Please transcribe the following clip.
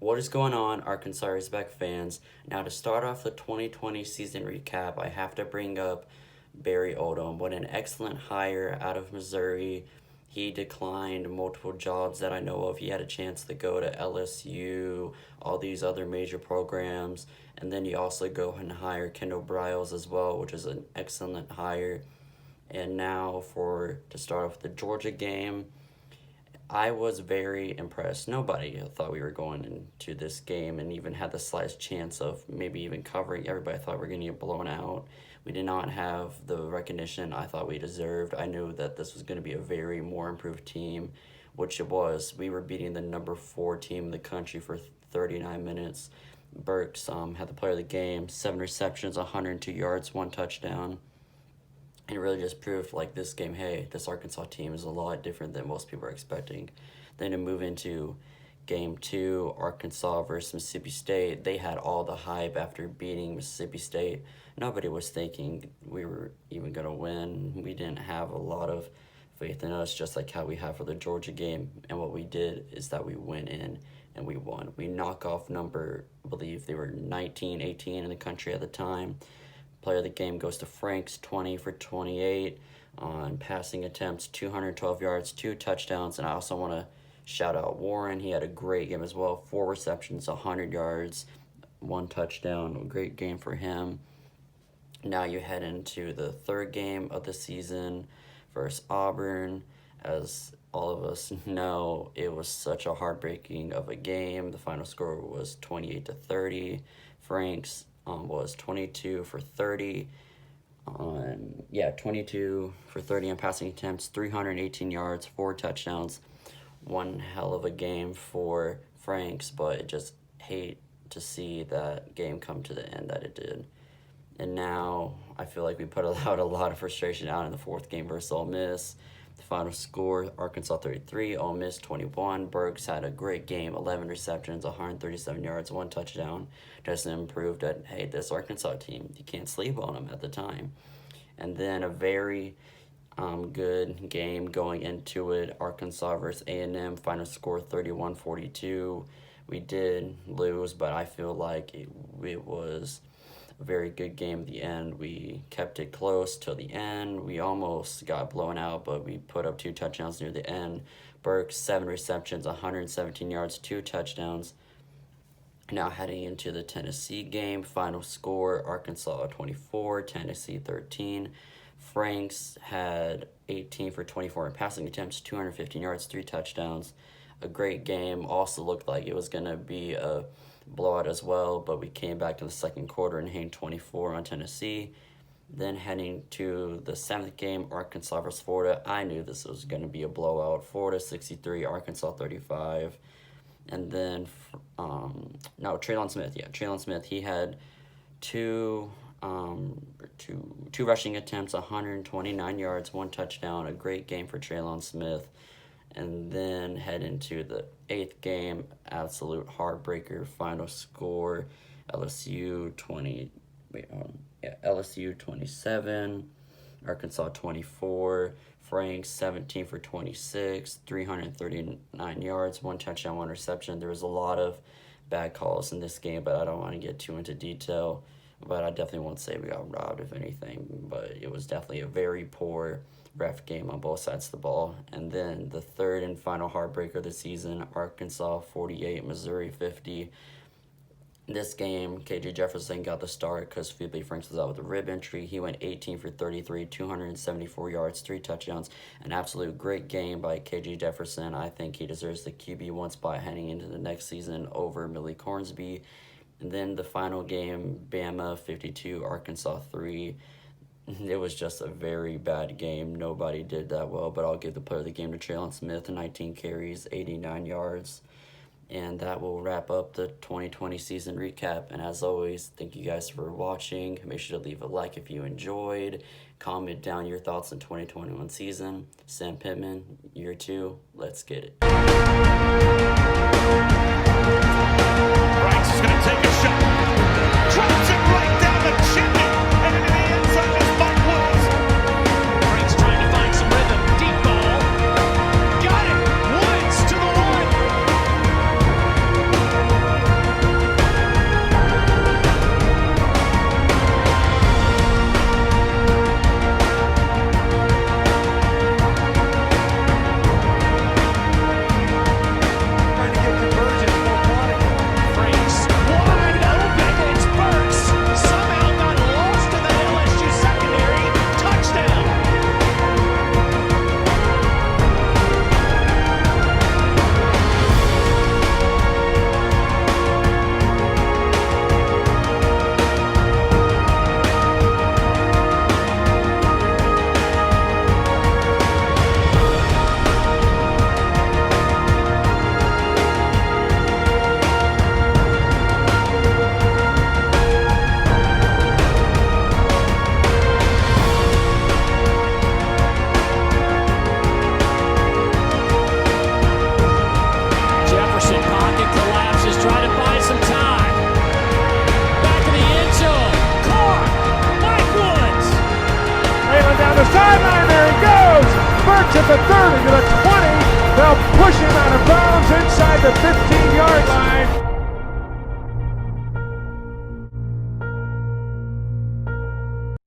What is going on, Arkansas Razorback fans? Now, to start off the 2020 season recap, I have to bring up Barry Odom. What an excellent hire out of Missouri. He declined multiple jobs that I know of. He had a chance to go to LSU, all these other major programs, and then you also go and hire Kendall Briles as well, which is an excellent hire. And now to start off with the Georgia game, I was very impressed. Nobody thought we were going into this game and even had the slightest chance of maybe even covering. Everybody thought we were going to get blown out. We did not have the recognition I thought we deserved. I knew that this was going to be a very more improved team, which it was. We were beating the number 4 team in the country for 39 minutes. Burks had the player of the game, 7 receptions, 102 yards, 1 touchdown. And it really just proved, like, this game, hey, this Arkansas team is a lot different than most people are expecting. Then to move into Game 2, Arkansas versus Mississippi State, they had all the hype after beating Mississippi State. Nobody was thinking we were even going to win. We didn't have a lot of faith in us, just like how we have for the Georgia game. And what we did is that we went in and we won. We knock off number, I believe they were 19, 18 in the country at the time. Player of the game goes to Franks, 20 for 28 on passing attempts, 212 yards, 2 touchdowns. And I also want to shout out Warren. He had a great game as well, 4 receptions, 100 yards, 1 touchdown. A great game for him. Now you head into the third game of the season versus Auburn. As all of us know, it was such a heartbreaking of a game. The final score was 28-30. Franks was 22 for 30 on 22 for 30 on passing attempts, 318 yards, 4 touchdowns. One hell of a game for Franks, but just hate to see that game come to the end that it did. And now I feel like we put out a lot of frustration out in the 4th game versus Ole Miss. The final score, Arkansas 33, Ole Miss 21. Burks had a great game, 11 receptions, 137 yards, 1 touchdown. Just improved that, hey, this Arkansas team, you can't sleep on them at the time. And then a very good game going into it, Arkansas versus A&M, final score 31-42. We did lose, but I feel like it was a very good game at the end. We kept it close till the end. We almost got blown out, but we put up 2 touchdowns near the end. Burks, 7 receptions, 117 yards, 2 touchdowns. Now heading into the Tennessee game, final score, Arkansas 24, Tennessee 13. Franks had 18 for 24 in passing attempts, 215 yards, 3 touchdowns. A great game. Also looked like it was going to be a blowout as well, but we came back in the second quarter and hanged 24 on Tennessee. Then heading to the 7th game, Arkansas versus Florida. I knew this was going to be a blowout. Florida 63, Arkansas 35. And then, Traylon Smith. Yeah, Traylon Smith, he had two rushing attempts, 129 yards, 1 touchdown. A great game for Traylon Smith. And then head into the 8th game, absolute heartbreaker. Final score, LSU 27, Arkansas 24. Franks 17 for 26, 339 yards, 1 touchdown, 1 reception. There was a lot of bad calls in this game, but I don't want to get too into detail. But I definitely won't say we got robbed, if anything. But it was definitely a very poor ref game on both sides of the ball. And then the 3rd and final heartbreaker of the season, Arkansas 48, Missouri 50. This game, KJ Jefferson got the start because Felipe Franks was out with a rib injury. He went 18 for 33, 274 yards, 3 touchdowns. An absolute great game by KJ Jefferson. I think he deserves the QB1 spot heading into the next season over Millie Cornsby. And then the final game, Bama 52, Arkansas 3. It was just a very bad game. Nobody did that well, but I'll give the player of the game to Traylon Smith, 19 carries, 89 yards. And that will wrap up the 2020 season recap. And as always, thank you guys for watching. Make sure to leave a like if you enjoyed. Comment down your thoughts on 2021 season. Sam Pittman, year 2. Let's get it. Franks is going to take a shot. Drops it right down the chimney. And into the end zone is Mike Woods. Franks trying to find some rhythm. Deep ball. Got it. Woods to the one. the 30 to the 20. They'll push him out of bounds inside the 15-yard line.